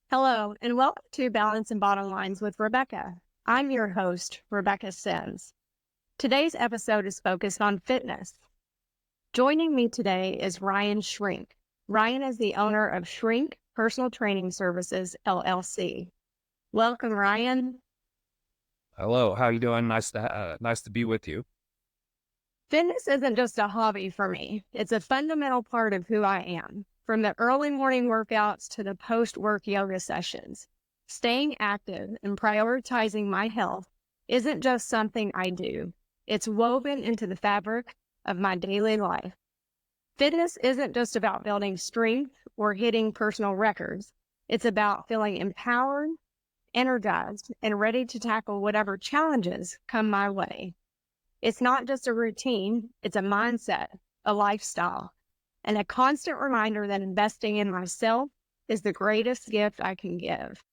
Hello, and welcome to Balance and Bottom Lines with Rebecca. I'm your host, Rebecca Sims. Today's episode is focused on fitness. Joining me today is Ryan Schrink. Ryan is the owner of Schrink Personal Training Services, LLC. Welcome, Ryan. Hello, how you doing? Nice to be with you. Fitness isn't just a hobby for me. It's a fundamental part of who I am. From the early morning workouts to the post-work yoga sessions, staying active and prioritizing my health isn't just something I do. It's woven into the fabric of my daily life. Fitness isn't just about building strength or hitting personal records. It's about feeling empowered, energized, and ready to tackle whatever challenges come my way. It's not just a routine, it's a mindset, a lifestyle, and a constant reminder that investing in myself is the greatest gift I can give.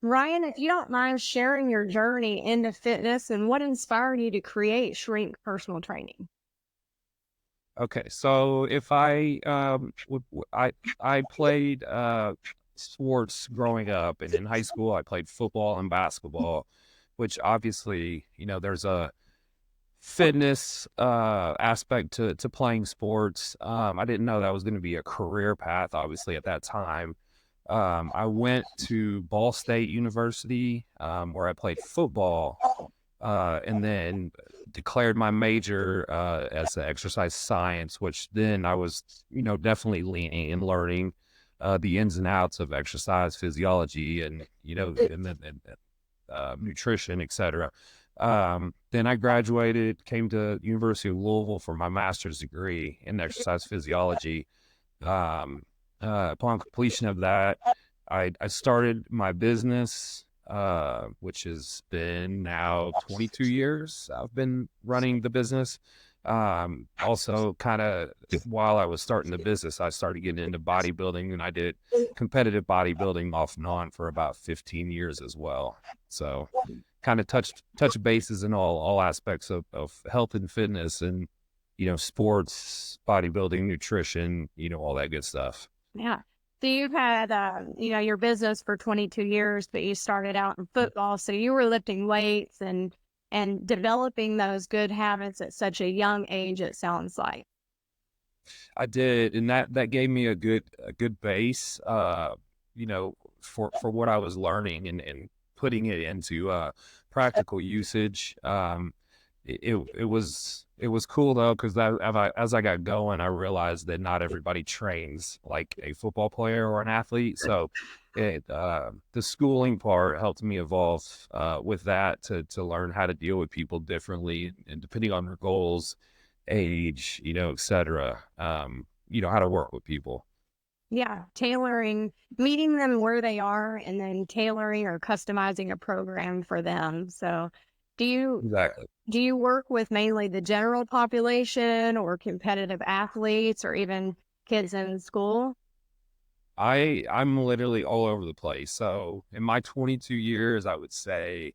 Ryan, if you don't mind sharing your journey into fitness and what inspired you to create Shrink Personal Training. Okay, so if I played sports growing up, and in high school I played football and basketball, which obviously, there's a fitness aspect to playing sports. I didn't know that was going to be a career path, obviously, at that time. I went to Ball State University, where I played football, and then declared my major as exercise science, which then I was, definitely leaning and learning the ins and outs of exercise physiology and, nutrition, etc. Then I graduated, came to University of Louisville for my master's degree in exercise physiology. Upon completion of that, I started my business, which has been now 22 years. I've been running the business. Also, kind of while I was starting the business, I started getting into bodybuilding, and I did competitive bodybuilding off and on for about 15 years as well. So, kind of touch bases in all aspects of health and fitness, and sports, bodybuilding, nutrition, all that good stuff. Yeah. So you've had, your business for 22 years, but you started out in football. So you were lifting weights and developing those good habits at such a young age, it sounds like. I did, and that gave me a good base, for what I was learning, and putting it into practical usage. It was cool though, because as I got going, I realized that not everybody trains like a football player or an athlete. So the schooling part helped me evolve with that, to learn how to deal with people differently, and depending on their goals, age, et cetera. How to work with people. Yeah, tailoring, meeting them where they are and then tailoring or customizing a program for them. So do you Exactly. do you work with mainly the general population or competitive athletes or even kids in school? I'm literally all over the place. So in my 22 years, I would say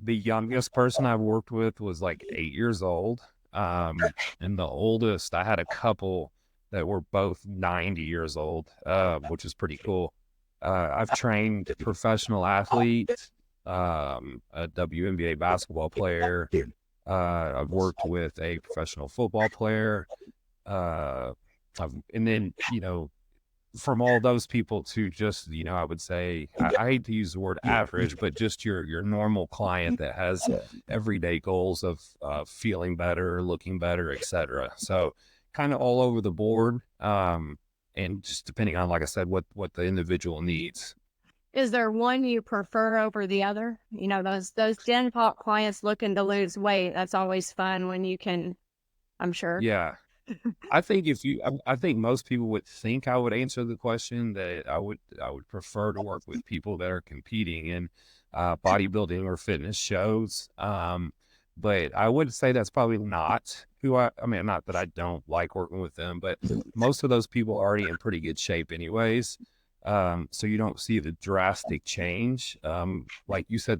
the youngest person I've worked with was like 8 years old. And the oldest, I had a couple that were both 90 years old, which is pretty cool. I've trained professional athletes, a WNBA basketball player. I've worked with a professional football player. Uh, and then, from all those people to just, I would say, I hate to use the word average, but just your normal client that has everyday goals of feeling better, looking better, etc. So kind of all over the board, and just depending on, like I said, what the individual needs. Is there one you prefer over the other? Those Gen Pop clients looking to lose weight. That's always fun when you can, I'm sure. Yeah. I think most people would think I would answer the question that I would prefer to work with people that are competing in bodybuilding or fitness shows. But I would say that's probably not who I mean, not that I don't like working with them, but most of those people are already in pretty good shape anyways. So you don't see the drastic change. Like you said,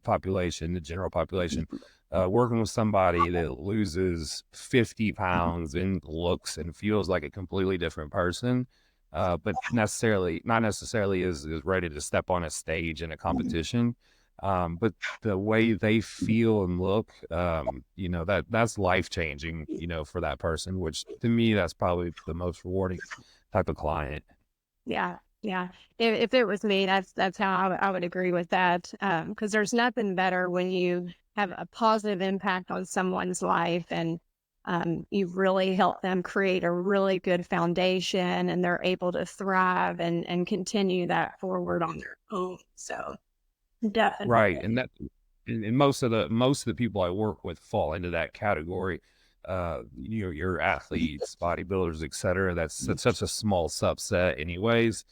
population, the general population, working with somebody that loses 50 pounds and looks and feels like a completely different person, but not necessarily is ready to step on a stage in a competition. But the way they feel and look, that's life changing, for that person, which to me, that's probably the most rewarding type of client. Yeah, yeah. If it was me, that's how I would agree with that. Because there's nothing better when you have a positive impact on someone's life and you've really helped them create a really good foundation and they're able to thrive and continue that forward on their own. So Right. definitely. And most of the people I work with fall into that category. Your athletes, bodybuilders, et cetera. That's such a small subset anyways.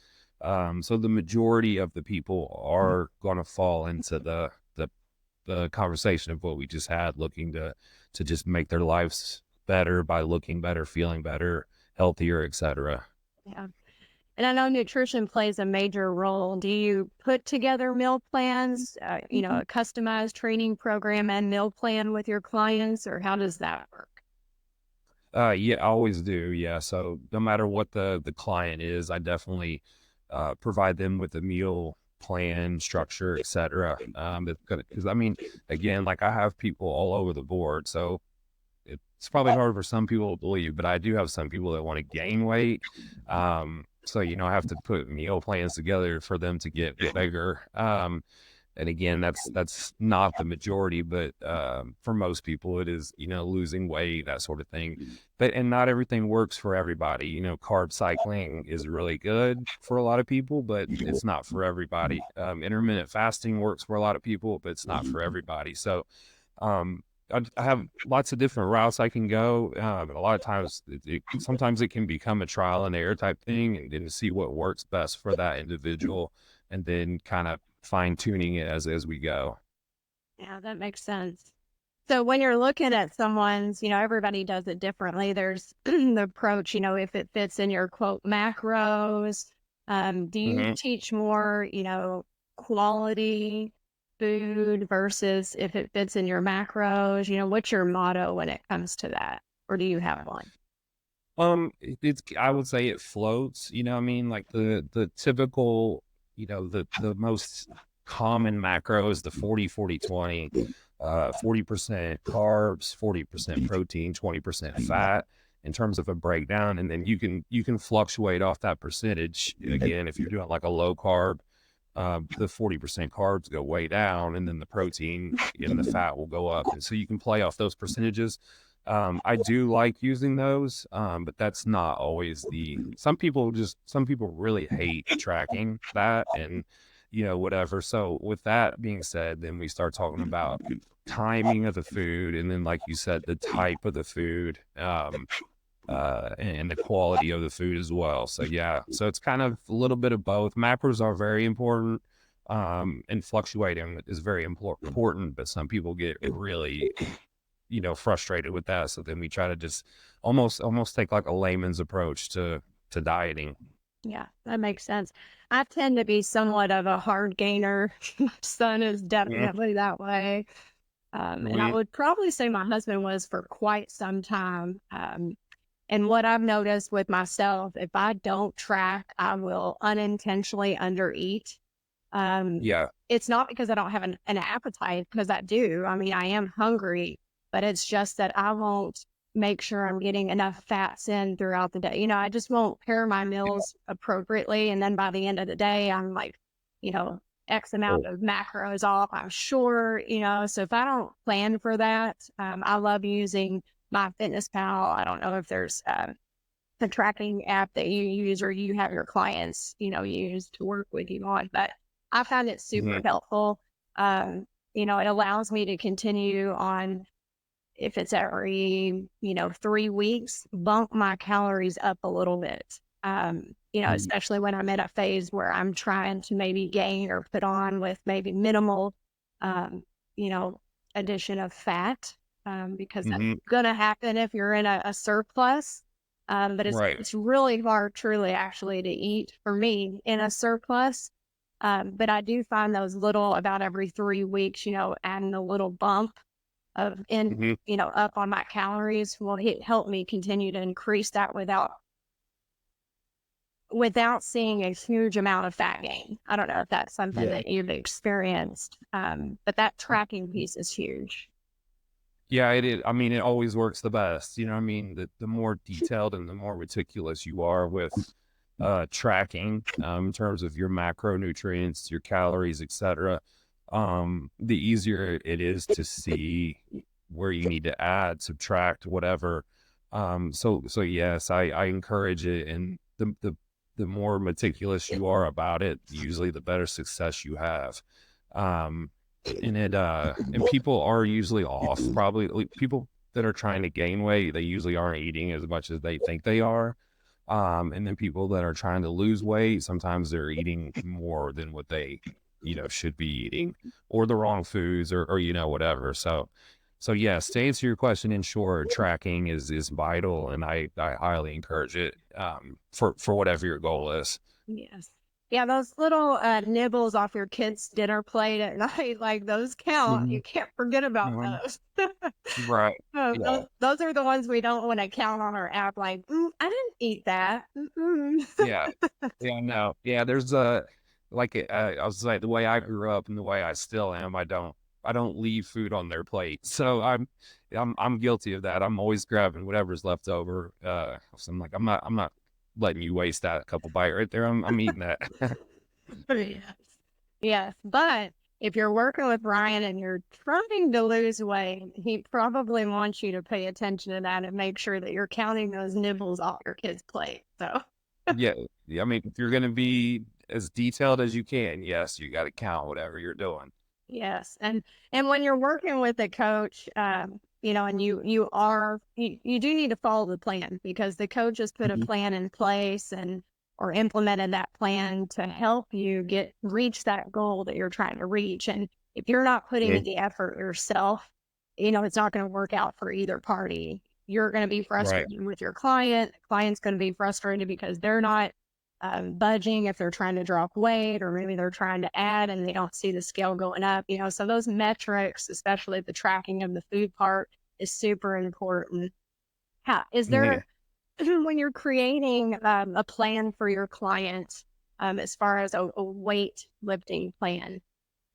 So the majority of the people are going to fall into the conversation of what we just had, looking to just make their lives better by looking better, feeling better, healthier, et cetera. Yeah. And I know nutrition plays a major role. Do you put together meal plans, a customized training program and meal plan with your clients, or how does that work? Yeah, I always do. Yeah. So no matter what the client is, I definitely provide them with a meal plan, structure, et cetera. Because I mean, again, like I have people all over the board. So it's probably hard for some people to believe, but I do have some people that want to gain weight. So, I have to put meal plans together for them to get bigger. And again, that's not the majority, but for most people, it is, losing weight, that sort of thing. And not everything works for everybody. Carb cycling is really good for a lot of people, but it's not for everybody. Intermittent fasting works for a lot of people, but it's not for everybody. So, um, I have lots of different routes I can go. A lot of times, sometimes it can become a trial and error type thing, and then see what works best for that individual, and then kind of fine tuning it as we go. Yeah, that makes sense. So when you're looking at someone's, everybody does it differently. There's the approach, if it fits in your quote macros. Do you Hmm. teach more, quality food versus if it fits in your macros? What's your motto when it comes to that? Or do you have one? It's I would say it floats. What I mean, like the typical, the most common macro is the 40-40-20, 40% carbs, 40% protein, 20% fat in terms of a breakdown. And then you can fluctuate off that percentage. Again, if you're doing like a low carb, the 40% carbs go way down, and then the protein and the fat will go up. And so you can play off those percentages. I do like using those, but that's not always some people really hate tracking that and, whatever. So with that being said, then we start talking about timing of the food. And then, like you said, the type of the food, and the quality of the food as well. So yeah, so it's kind of a little bit of both. Macros are very important, and fluctuating is very important. But some people get really, frustrated with that. So then we try to just almost take like a layman's approach to dieting. Yeah, that makes sense. I tend to be somewhat of a hard gainer. My son is definitely that way. And I Mm-hmm. would probably say my husband was for quite some time. And what I've noticed with myself, if I don't track, I will unintentionally undereat. Um, Yeah. it's not because I don't have an appetite, because I do. I mean, I am hungry, but it's just that I won't make sure I'm getting enough fats in throughout the day. I just won't pair my meals appropriately. And then by the end of the day, I'm like, X amount Oh. of macros off, I'm sure, so if I don't plan for that, I love using my Fitness Pal. I don't know if there's a tracking app that you use or you have your clients, use to work with you on, but I found it super Mhm. helpful. It allows me to continue on if it's every, 3 weeks, bump my calories up a little bit. Especially when I'm at a phase where I'm trying to maybe gain or put on with maybe minimal, um, you know, addition of fat, because that's Mhm. going to happen if you're in a surplus. But Right. it's really hard, truly, actually, to eat for me in a surplus. But I do find those little about every 3 weeks, adding a little bump of Mhm. up on my calories will help me continue to increase that without seeing a huge amount of fat gain. I don't know if that's something Yeah. that you've experienced, but that tracking piece is huge. Yeah, it is. I mean, it always works the best. You know what I mean? The more detailed and the more meticulous you are with tracking in terms of your macronutrients, your calories, etc., the easier it is to see where you need to add, subtract, whatever. So yes, I encourage it, and the more meticulous you are about it, usually the better success you have. Um, and people are usually off. Probably people that are trying to gain weight, they usually aren't eating as much as they think they are. And then people that are trying to lose weight, sometimes they're eating more than what they, should be eating, or the wrong foods, or whatever. So yes, to answer your question, in short, tracking is vital, and I highly encourage it for whatever your goal is. Yes. Yeah, those little nibbles off your kid's dinner plate at night, like those count. Hmm. You can't forget about those. Right. Yeah. Those are the ones we don't want to count on our app. Like, I didn't eat that. Mm-mm. Yeah. Yeah, no. Yeah, there's I was like, the way I grew up and the way I still am, I don't leave food on their plate. So I'm guilty of that. I'm always grabbing whatever's left over. So I'm like, I'm not letting you waste that couple bite right there. I'm eating that. Yes. Yes. But if you're working with Ryan and you're trying to lose weight, he probably wants you to pay attention to that and make sure that you're counting those nibbles off your kid's plate. So, Yeah. Yeah, I mean, if you're gonna be as detailed as you can, yes, you gotta count whatever you're doing. yes. And when you're working with a coach, and you do need to follow the plan because the coach has put a Mhm. plan in place and or implemented that plan to help you reach that goal that you're trying to reach. And if you're not putting Yeah. in the effort yourself, it's not going to work out for either party. You're going to be Right. frustrated with your client. The client's going to be frustrated because they're not budging if they're trying to drop weight, or maybe they're trying to add and they don't see the scale going up. So those metrics, especially the tracking of the food part, is super important. How is Yeah. there when you're creating a plan for your client, as far as a weight lifting plan,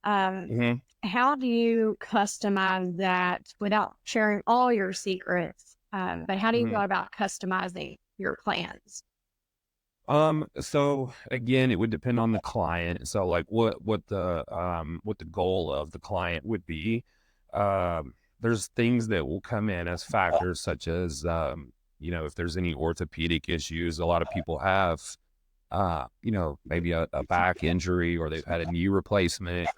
um, Mhm. how do you customize that without sharing all your secrets? But how do you go Mhm. about customizing your plans? So again, it would depend on the client. So like what the goal of the client would be. There's things that will come in as factors such as if there's any orthopedic issues, a lot of people have maybe a back injury, or they've had a knee replacement,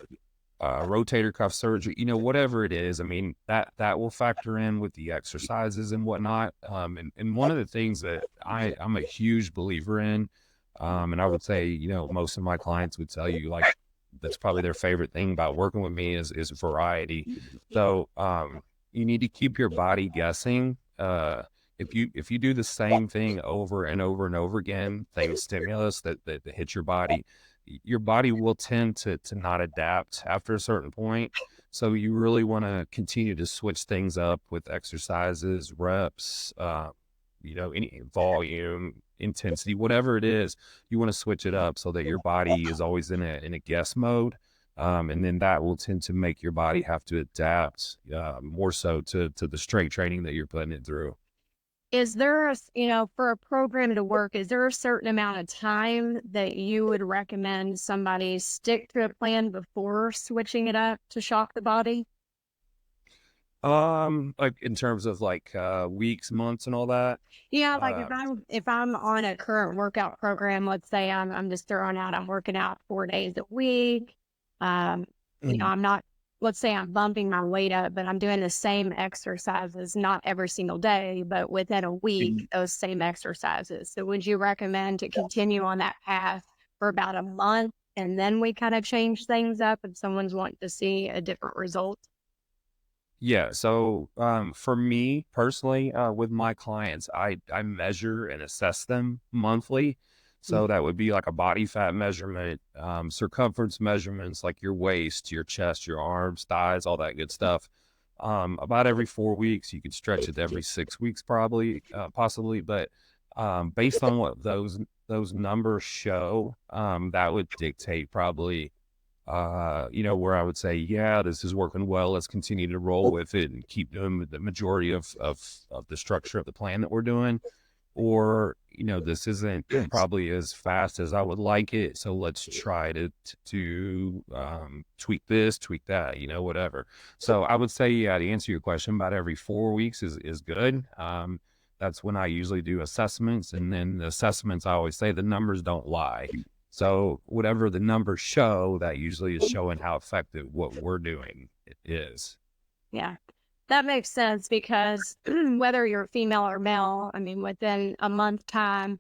rotator cuff surgery, whatever it is. I mean, that will factor in with the exercises and whatnot. And one of the things that I'm a huge believer in, and I would say, most of my clients would tell you, like, that's probably their favorite thing about working with me is variety. So you need to keep your body guessing. If you do the same thing over and over and over again, same stimulus that hits your body will tend to not adapt after a certain point. So you really want to continue to switch things up with exercises, reps, any volume, intensity, whatever it is. You want to switch it up so that your body is always in a guess mode. And then that will tend to make your body have to adapt more so to the strength training that you're putting it through. Is there for a program to work, is there a certain amount of time that you would recommend somebody stick to a plan before switching it up to shock the body? Like in terms of like weeks, months, and all that. Yeah, like Uh, if I'm on a current workout program, let's say I'm just throwing out, I'm working out 4 days a week. Um, Mhm. I'm not, let's say I'm bumping my weight up, but I'm doing the same exercises, not every single day, but within a week, those same exercises. So would you recommend to continue on that path for about a month and then we kind of change things up if someone's wanting to see a different result? Yeah. So for me personally, with my clients, I measure and assess them monthly. So that would be like a body fat measurement, circumference measurements like your waist, your chest, your arms, thighs, all that good stuff. About every 4 weeks. You could stretch it to every 6 weeks, probably, possibly. But Based on what those numbers show, that would dictate probably, where I would say, yeah, this is working well. Let's continue to roll with it and keep doing the majority of the structure of the plan that we're doing. Or, this isn't probably as fast as I would like it. So let's try to tweak this, tweak that, whatever. So I would say, yeah, to answer your question, about every 4 weeks is good. That's when I usually do assessments. And then the assessments, I always say the numbers don't lie. So whatever the numbers show, that usually is showing how effective what we're doing is. Yeah. That makes sense because whether you're female or male, I mean, within a month time,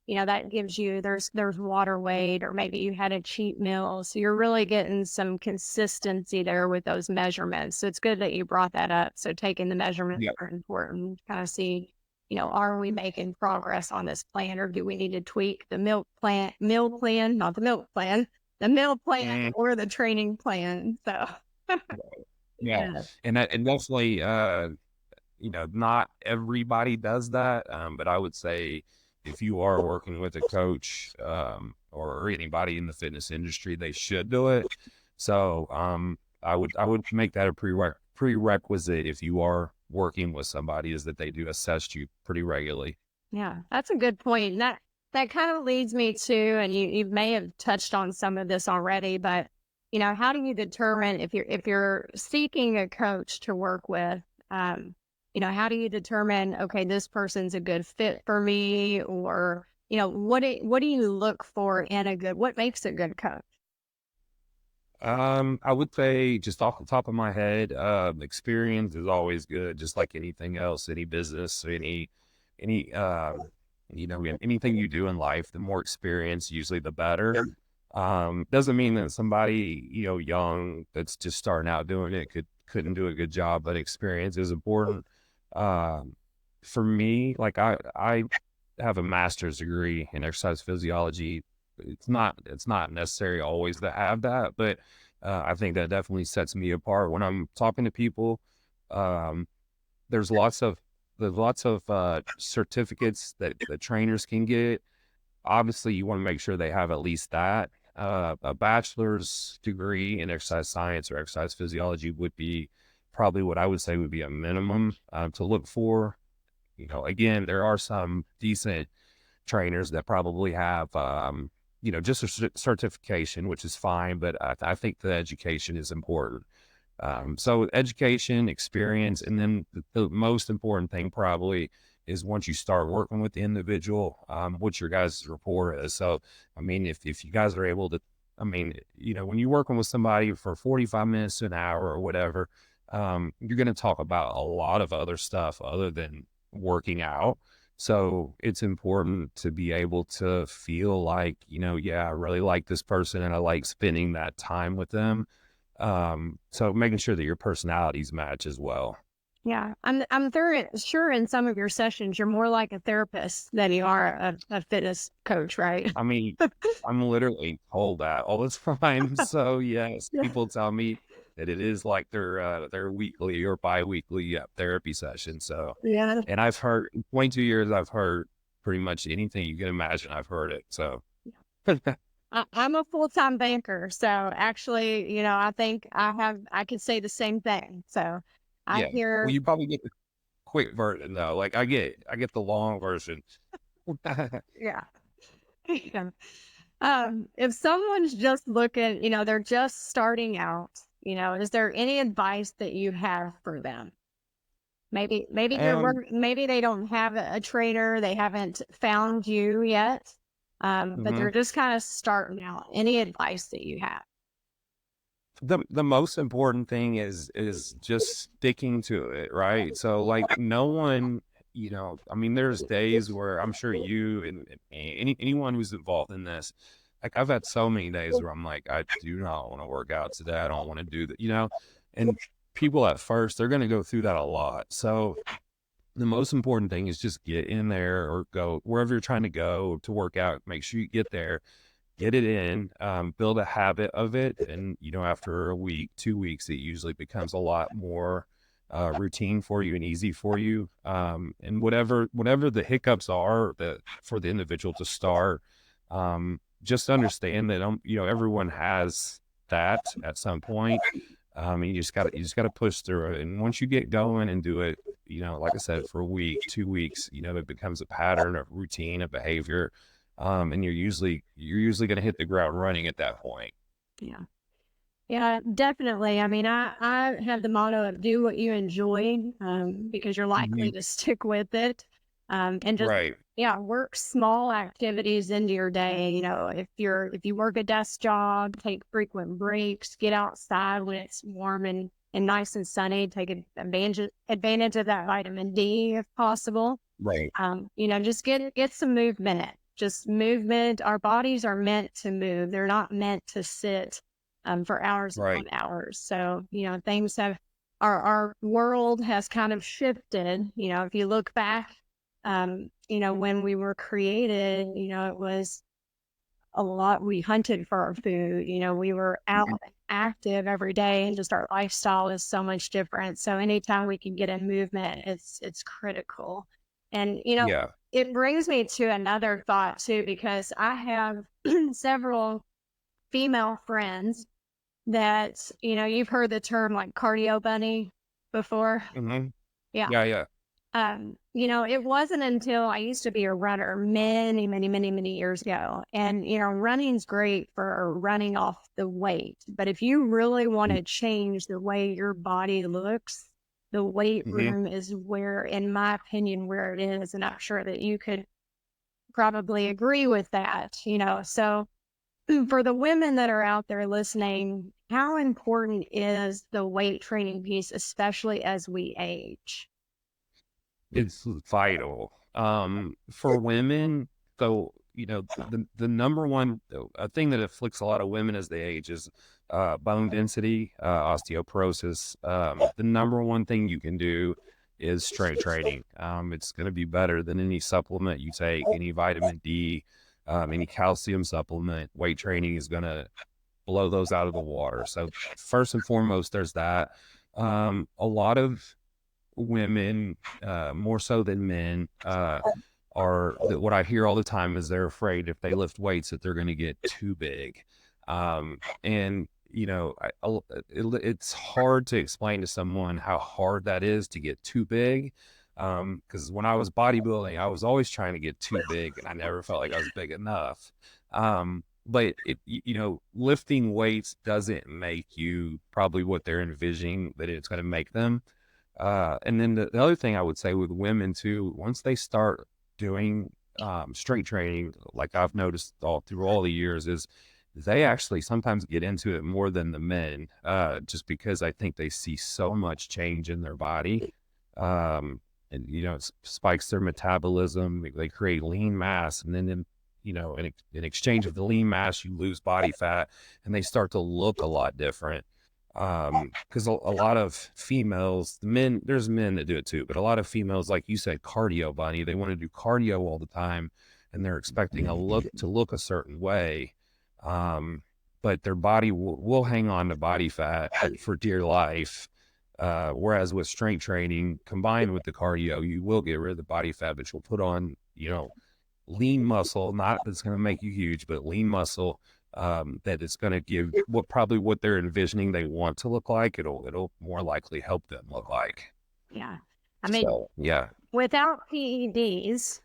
that gives you there's water weight, or maybe you had a cheat meal. So you're really getting some consistency there with those measurements. So it's good that you brought that up. So taking the measurements Yeah. are important. Kind of see, are we making progress on this plan, or do we need to tweak the meal plan, not the milk plan, the meal plan Mm, or the training plan. So yeah. yeah. And definitely, not everybody does that. But I would say if you are working with a coach, or anybody in the fitness industry, they should do it. So, I would make that a prerequisite if you are working with somebody, is that they do assess you pretty regularly. Yeah, that's a good point. And that kind of leads me to, and you may have touched on some of this already, but how do you determine if you're seeking a coach to work with, how do you determine, okay, this person's a good fit for me, or what do you look for in what makes a good coach? I would say, just off the top of my head, experience is always good, just like anything else, any business, any, anything you do in life, the more experience, usually the better. Doesn't mean that somebody, young that's just starting out doing it couldn't do a good job, but experience is important. Um, for me, like I have a master's degree in exercise physiology. It's not necessary always to have that, but I think that definitely sets me apart when I'm talking to people. Um, there's lots of certificates that the trainers can get. Obviously, you want to make sure they have at least that. A bachelor's degree in exercise science or exercise physiology would be probably what I would say would be a minimum to look for. Again, there are some decent trainers that probably have, just a certification, which is fine, but I think the education is important. So education, experience, and then the most important thing probably is, once you start working with the individual, what your guys' rapport is. So, I mean, if you guys are able to, I mean, when you're working with somebody for 45 minutes to an hour or whatever, you're going to talk about a lot of other stuff other than working out. So it's important to be able to feel like, yeah, I really like this person and I like spending that time with them. So making sure that your personalities match as well. Yeah, sure in some of your sessions you're more like a therapist than you are a fitness coach, right? I mean, I'm literally told that all the time. So yes, Yeah. people tell me that it is like their weekly or biweekly therapy session. So, Yeah. and I've heard in 22 years, I've heard pretty much anything you can imagine. I've heard it. So I'm a full-time banker, so actually, I think I could say the same thing. So I yeah, well, hear, you probably get the quick version though. Like I get the long version. yeah. Yeah. If someone's just looking, they're just starting out, is there any advice that you have for them? Um, Maybe they don't have a trainer, they haven't found you yet, but they're mhm. just kind of starting out. Any advice that you have? The most important thing is just sticking to it, right? So like no one, I mean, there's days where I'm sure you and anyone who's involved in this, like I've had so many days where I'm like, I do not want to work out today. I don't want to do that. And people at first, they're going to go through that a lot. So the most important thing is just get in there or go wherever you're trying to go to work out. Make sure you get there, get it in, build a habit of it. And, after a week, 2 weeks, it usually becomes a lot more routine for you and easy for you. And whatever the hiccups are that for the individual to start, just understand that, everyone has that at some point. And you just gotta push through it. And once you get going and do it, like I said, for a week, 2 weeks, it becomes a pattern, a routine, a behavior. And you're usually going to hit the ground running at that point. Yeah. Yeah, definitely. I mean, I have the motto of do what you enjoy, because you're likely Mhm. to stick with it. And just, Right. yeah, work small activities into your day. If you work a desk job, take frequent breaks, get outside when it's warm and nice and sunny, take advantage of that vitamin D if possible. Right. Just get some movement in it. Just movement. Our bodies are meant to move. They're not meant to sit for hours upon Right. hours. So, things our world has kind of shifted. If you look back, when we were created, it was a lot. We hunted for our food. We were out and active every day, and just our lifestyle is so much different. So anytime we can get in movement, it's critical. And Yeah. it brings me to another thought too, because I have several female friends that you've heard the term like cardio bunny before. Hmm. Yeah. Yeah. Yeah. It wasn't until I used to be a runner many, many, many, many years ago. And, running's great for running off the weight. But if you really want to change the way your body looks, the weight Hmm. room is where, in my opinion, where it is. And I'm sure that you could probably agree with that, So for the women that are out there listening, how important is the weight training piece, especially as we age? It's vital. For women, so the number one a thing that afflicts a lot of women as they age is bone density, osteoporosis. The number one thing you can do is strength training. It's going to be better than any supplement you take, any vitamin D, any calcium supplement. Weight training is going to blow those out of the water. So first and foremost, there's that. A lot of women, more so than men, are that what I hear all the time is they're afraid if they lift weights that they're going to get too big. And it's hard to explain to someone how hard that is to get too big. Because when I was bodybuilding, I was always trying to get too big, and I never felt like I was big enough. But lifting weights doesn't make you probably what they're envisioning that it's going to make them. And then the other thing I would say with women too, once they start doing strength training, like I've noticed all through all the years, is they actually sometimes get into it more than the men, just because I think they see so much change in their body. And it spikes their metabolism. They create lean mass, and then in exchange of the lean mass, you lose body fat, and they start to look a lot different. Because a lot of females, there's men that do it too, but a lot of females, like you said, cardio bunny, they want to do cardio all the time, and they're expecting to look a certain way. But their body will hang on to body fat for dear life. Whereas with strength training combined with the cardio, you will get rid of the body fat, but you'll put on, lean muscle, not that's going to make you huge, but lean muscle, that is going to give what they're envisioning they want to look like. It'll more likely help them look like. Yeah. I mean, So yeah. without PEDs,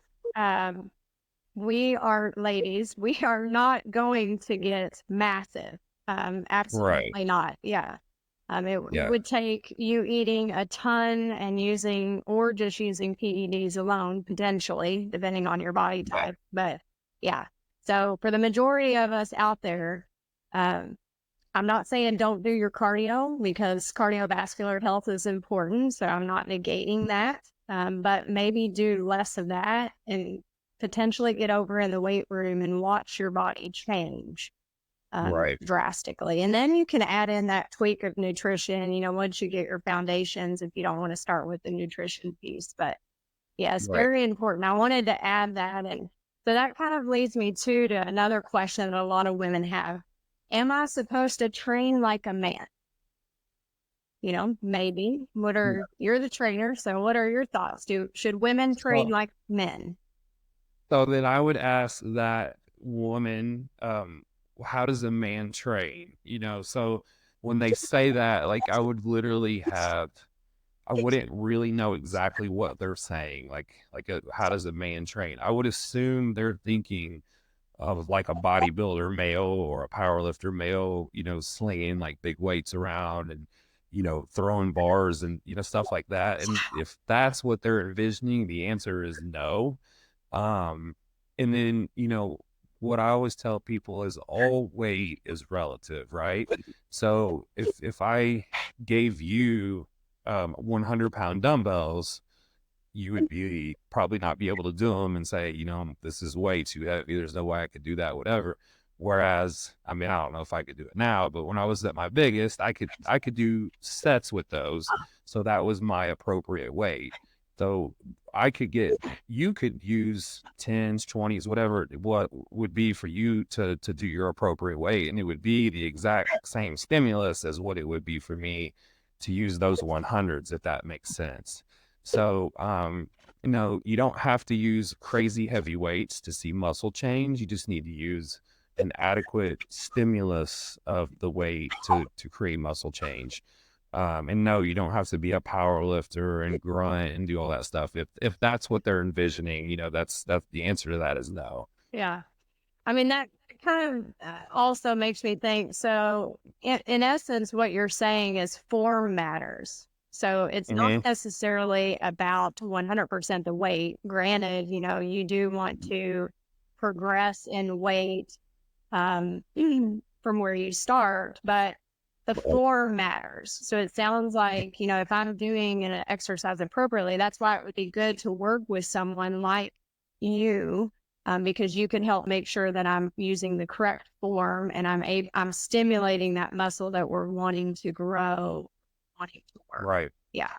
we are ladies, we are not going to get massive. Right. Absolutely not. Yeah. It Yeah. would take you eating a ton and or just using PEDs alone, potentially, depending on your body Yeah. type. But yeah. So for the majority of us out there, um, I'm not saying don't do your cardio, because cardiovascular health is important. So I'm not negating that. But maybe do less of that and potentially get over in the weight room and watch your body change Right. drastically. And then you can add in that tweak of nutrition, once you get your foundations, if you don't want to start with the nutrition piece. But yeah, it's Right. very important. I wanted to add that. And so that kind of leads me to another question that a lot of women have. Am I supposed to train like a man? maybe. You're the trainer, so what are your thoughts? Should women train So, like men? so then I would ask that woman, how does a man train? So when they say that, like I wouldn't really know exactly what they're saying. How does a man train? I would assume they're thinking of like a bodybuilder male or a powerlifter male, slinging like big weights around and, throwing bars and, stuff like that. And if that's what they're envisioning, the answer is no. Um, and then, what I always tell people is all weight is relative, right? So if I gave you 100-pound dumbbells, you would be probably not be able to do them and say, this is way too heavy. There's no way I could do that, whatever. Whereas, I mean, I don't know if I could do it now, but when I was at my biggest, I could do sets with those. So that was my appropriate weight. So you could use 10s, 20s, whatever what would be for you to do your appropriate weight. And it would be the exact same stimulus as what it would be for me to use those 100s, if that makes sense. So, you don't have to use crazy heavy weights to see muscle change. You just need to use an adequate stimulus of the weight to create muscle change. And no, you don't have to be a power lifter and grunt and do all that stuff. If that's what they're envisioning, that's the answer to that is no. Yeah. I mean, that kind of also makes me think. So, in essence, what you're saying is form matters. So, it's not Hmm. necessarily about 100% the weight. Granted, you do want to progress in weight from where you start, but the form matters. So, it sounds like, if I'm doing an exercise appropriately, that's why it would be good to work with someone like you, because you can help make sure that I'm using the correct form and I'm stimulating that muscle that we're wanting to grow, wanting to work. Right. Yeah.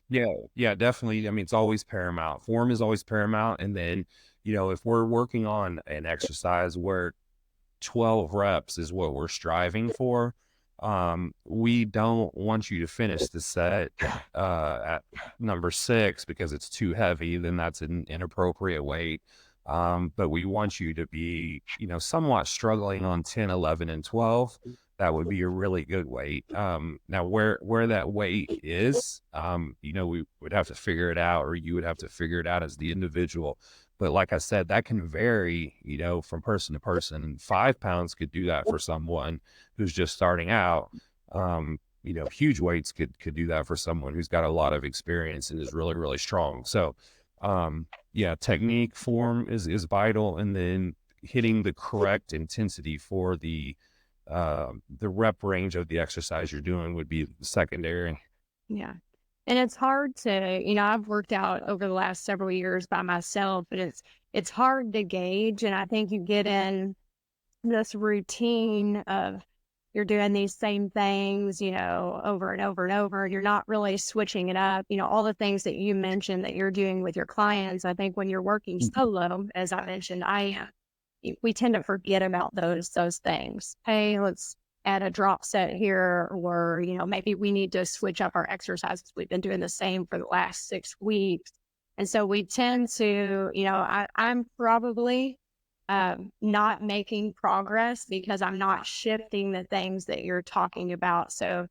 Yeah, yeah, definitely. I mean, it's always paramount. Form is always paramount. And then, if we're working on an exercise where 12 reps is what we're striving for, we don't want you to finish the set at number 6 because it's too heavy. Then that's an inappropriate weight. But we want you to be, somewhat struggling on 10, 11, and 12. That would be a really good weight. Now where that weight is, we would have to figure it out, or you would have to figure it out as the individual. But like I said, that can vary, from person to person. And 5 pounds could do that for someone who's just starting out. Huge weights could do that for someone who's got a lot of experience and is really, really strong. So, yeah, technique, form is vital, and then hitting the correct intensity for the rep range of the exercise you're doing would be secondary. Yeah. And it's hard to, I've worked out over the last several years by myself, but it's hard to gauge. And I think you get in this routine of you're doing these same things, over and over and over. You're not really switching it up. All the things that you mentioned that you're doing with your clients. I think when you're working solo, as I mentioned, we tend to forget about those things. Hey, let's add a drop set here, or, maybe we need to switch up our exercises. We've been doing the same for the last 6 weeks. And so we tend to, I'm probably not making progress because I'm not shifting the things that you're talking about. So,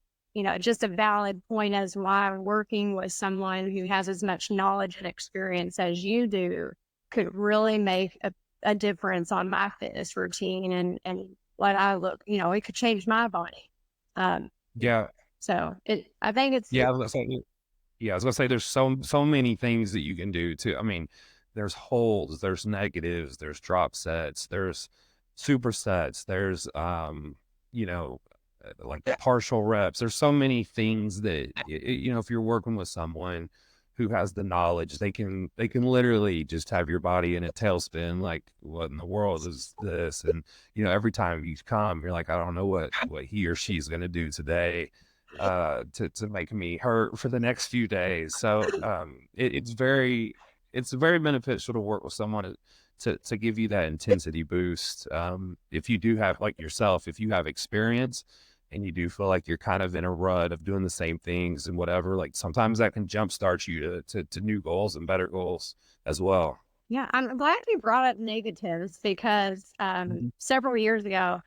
just a valid point as why working with someone who has as much knowledge and experience as you do could really make a difference on my fitness routine and what I look, it could change my body. Um, Yeah, so I think it's, yeah. I was gonna say there's so many things that you can do too. I mean, there's holds, there's negatives, there's drop sets, there's supersets, there's like partial reps. There's so many things that if you're working with someone who has the knowledge, they can literally just have your body in a tailspin. Like, what in the world is this? And every time you come, you're like, I don't know what he or she's gonna do today to make me hurt for the next few days. So it's very beneficial to work with someone to give you that intensity boost. If you do have, like yourself, if you have experience, and you do feel like you're kind of in a rut of doing the same things and whatever, like sometimes that can jumpstart you to new goals and better goals as well. Yeah, I'm glad you brought up negatives because Mhm. several years ago,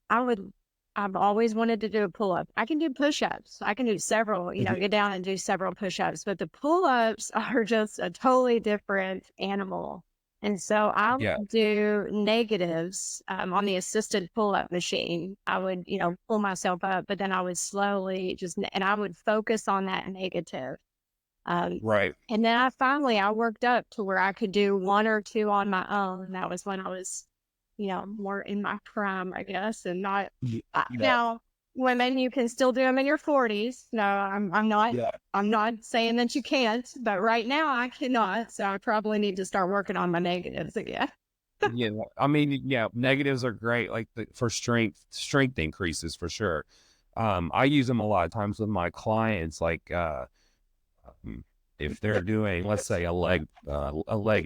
I would, I've always wanted to do a pull up. I can do push ups. I can do several, get down and do several push ups, but the pull ups are just a totally different animal. And so I Yeah, would do negatives on the assisted pull up machine. I would, pull myself up, but then I would slowly and I would focus on that negative. Um, right. and then I worked up to where I could do one or two on my own. That was when I was, more in my prime, I guess, and not Yeah, now. Women, you can still do them in your 40s. No, I'm not. yeah. I'm not saying that you can't, but right now I cannot. So I probably need to start working on my negatives again. Yeah, I mean, yeah, negatives are great, like for strength increases for sure. I use them a lot of times with my clients, like um, if they're doing, let's say, a leg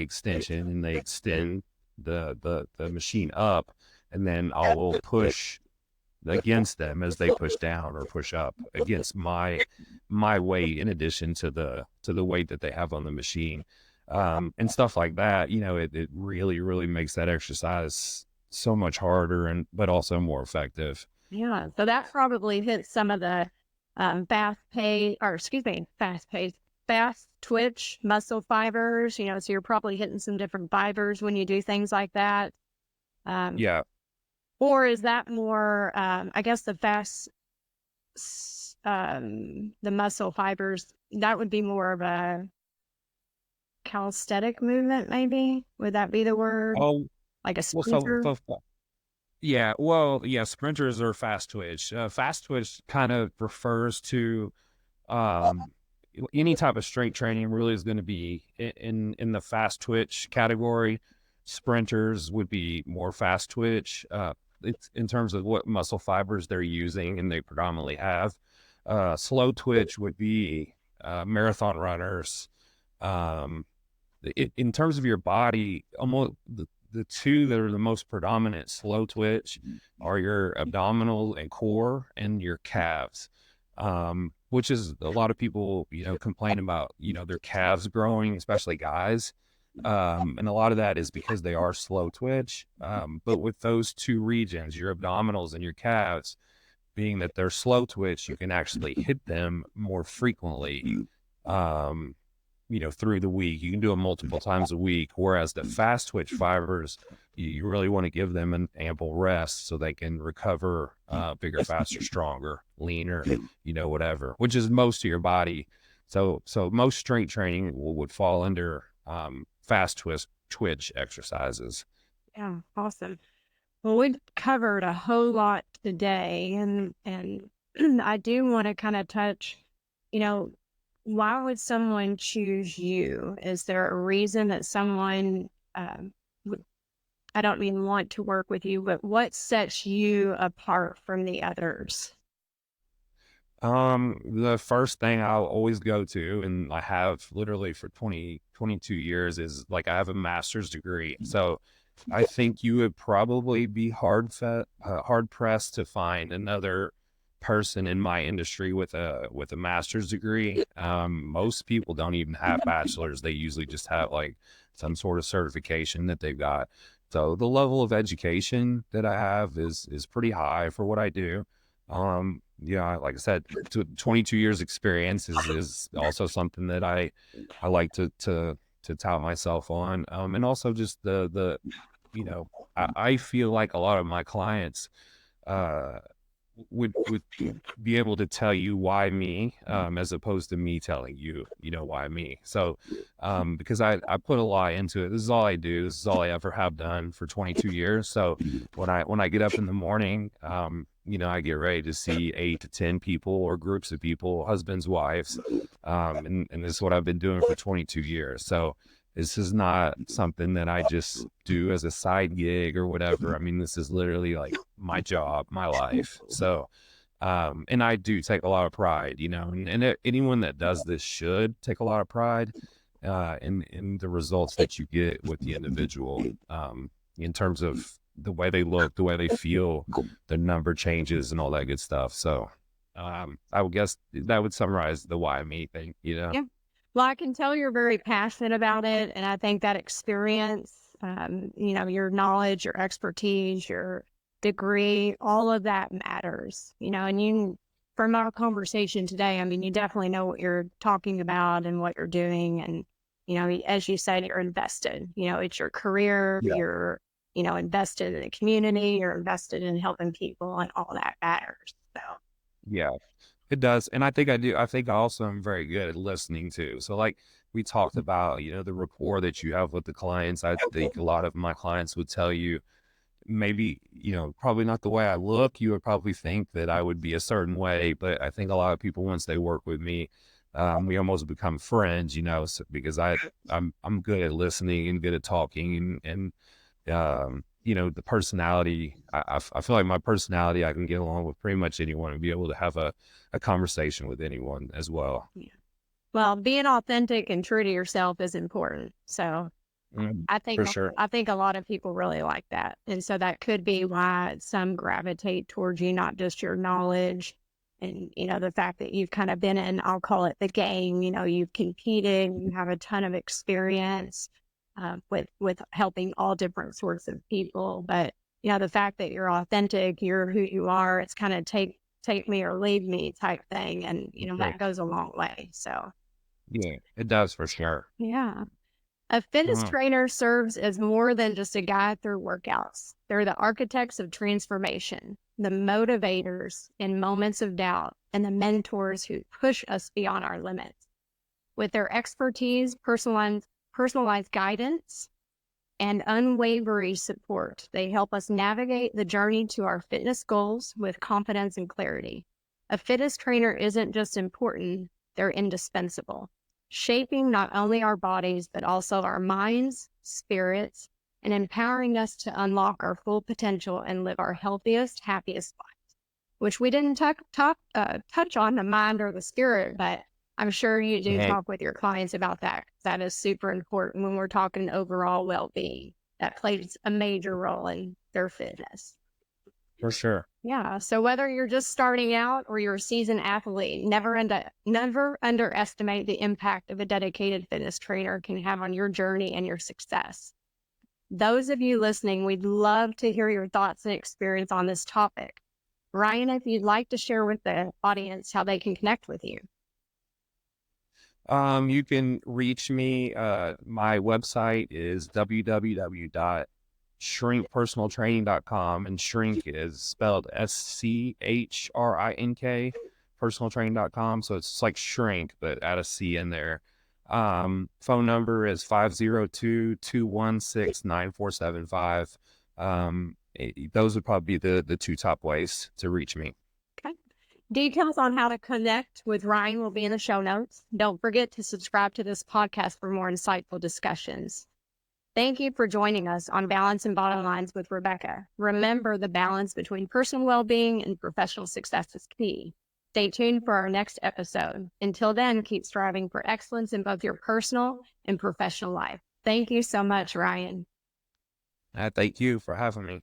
extension, and they extend the machine up, and then I'll push against them as they push down or push up against my weight in addition to the weight that they have on the machine, and stuff like that. It really makes that exercise so much harder and but also more effective. Yeah, so that probably hits some of the fast twitch muscle fibers, so you're probably hitting some different fibers when you do things like that. Um, Yeah. or is that more, I guess the muscle fibers, that would be more of a calisthenic movement, maybe? Would that be the word? Oh, Like a well, sprinter? yeah, well, yeah, sprinters are fast twitch. Fast twitch kind of refers to um any type of strength training really is going to be in the fast twitch category. Sprinters would be more fast twitch. It's in terms of what muscle fibers they're using and they predominantly have. Slow twitch would be marathon runners. Um, in terms of your body, almost the two that are the most predominant slow twitch are your abdominal and core and your calves, which is a lot of people, complain about, their calves growing, especially guys. And a lot of that is because they are slow twitch. But with those two regions, your abdominals and your calves, being that they're slow twitch, you can actually hit them more frequently. Um, through the week. You can do them multiple times a week. Whereas the fast twitch fibers, you really want to give them an ample rest so they can recover bigger, faster, stronger, leaner, whatever, which is most of your body. So most strength training would fall under fast twitch exercises. Yeah, awesome. Well, we've covered a whole lot today, and I do want to kind of touch, you know, why would someone choose you? Is there a reason that someone would, I don't mean want to work with you, but what sets you apart from the others? The first thing I'll always go to, and I have literally for 22 years, is like I have a master's degree. So I think you would probably be hard pressed to find another person in my industry with a master's degree. Most people don't even have bachelors. They usually just have like some sort of certification that they've got. So the level of education that I have is pretty high for what I do. Yeah, like I said, 22 years experience is also something that I like to tout myself on. And also just you know, I feel like a lot of my clients uh would be able to tell you why me, as opposed to me telling you, why me. So because I put a lot into it. This is all I do. This is all I ever have done for 22 years. So when I get up in the morning, I get ready to see 8 to 10 people or groups of people, husbands, wives, and this is what I've been doing for 22 years. So this is not something that I just do as a side gig or whatever. I mean, this is literally like my job, my life. So, and I do take a lot of pride, and anyone that does this should take a lot of pride, in the results that you get with the individual, in terms of the way they look, the way they feel, the number changes and all that good stuff. So I would guess that would summarize the why me thing, you know? Yeah. Well, I can tell you're very passionate about it. And I think that experience, your knowledge, your expertise, your degree, all of that matters, and from our conversation today, I mean, you definitely know what you're talking about and what you're doing. And, as you said, you're invested, it's your career, Yeah. you're, invested in the community, you're invested in helping people, and all that matters. So, Yeah. It does. And I think I do. I think I also am very good at listening too. So like we talked about, the rapport that you have with the clients. I think a lot of my clients would tell you maybe, probably not the way I look. You would probably think that I would be a certain way, but I think a lot of people, once they work with me, we almost become friends, because I'm good at listening and good at talking and the personality, I feel like my personality, I can get along with pretty much anyone and be able to have a conversation with anyone as well. yeah. Well, being authentic and true to yourself is important. So, I think For sure. I think a lot of people really like that. And so that could be why some gravitate towards you, not just your knowledge and, the fact that you've kind of been in, I'll call it the game, you've competed, you have a ton of experience with helping all different sorts of people. But, the fact that you're authentic, you're who you are, it's kind of take me or leave me type thing. And, Sure. that goes a long way. So, Yeah, it does for sure. yeah. A fitness Mhm. trainer serves as more than just a guide through workouts. They're the architects of transformation, the motivators in moments of doubt, and the mentors who push us beyond our limits. With their expertise, personalized guidance, and unwavering support, they help us navigate the journey to our fitness goals with confidence and clarity. A fitness trainer isn't just important, they're indispensable, shaping not only our bodies, but also our minds, spirits, and empowering us to unlock our full potential and live our healthiest, happiest lives, which we didn't touch on the mind or the spirit, but I'm sure you do Hey, talk with your clients about that. That is super important when we're talking overall well-being. That plays a major role in their fitness. for sure. Yeah. So whether you're just starting out or you're a seasoned athlete, never underestimate the impact of a dedicated fitness trainer can have on your journey and your success. Those of you listening, we'd love to hear your thoughts and experience on this topic. Ryan, if you'd like to share with the audience how they can connect with you. You can reach me. My website is www.shrinkpersonaltraining.com, and Shrink is spelled SCHRINK, personaltraining.com. So it's like shrink, but add a C in there. Phone number is 502-216-9475. Those would probably be the two top ways to reach me. Okay. Details on how to connect with Ryan will be in the show notes. Don't forget to subscribe to this podcast for more insightful discussions. Thank you for joining us on Balance and Bottom Lines with Rebecca. Remember, the balance between personal well-being and professional success is key. Stay tuned for our next episode. Until then, keep striving for excellence in both your personal and professional life. Thank you so much, Ryan. Thank you for having me.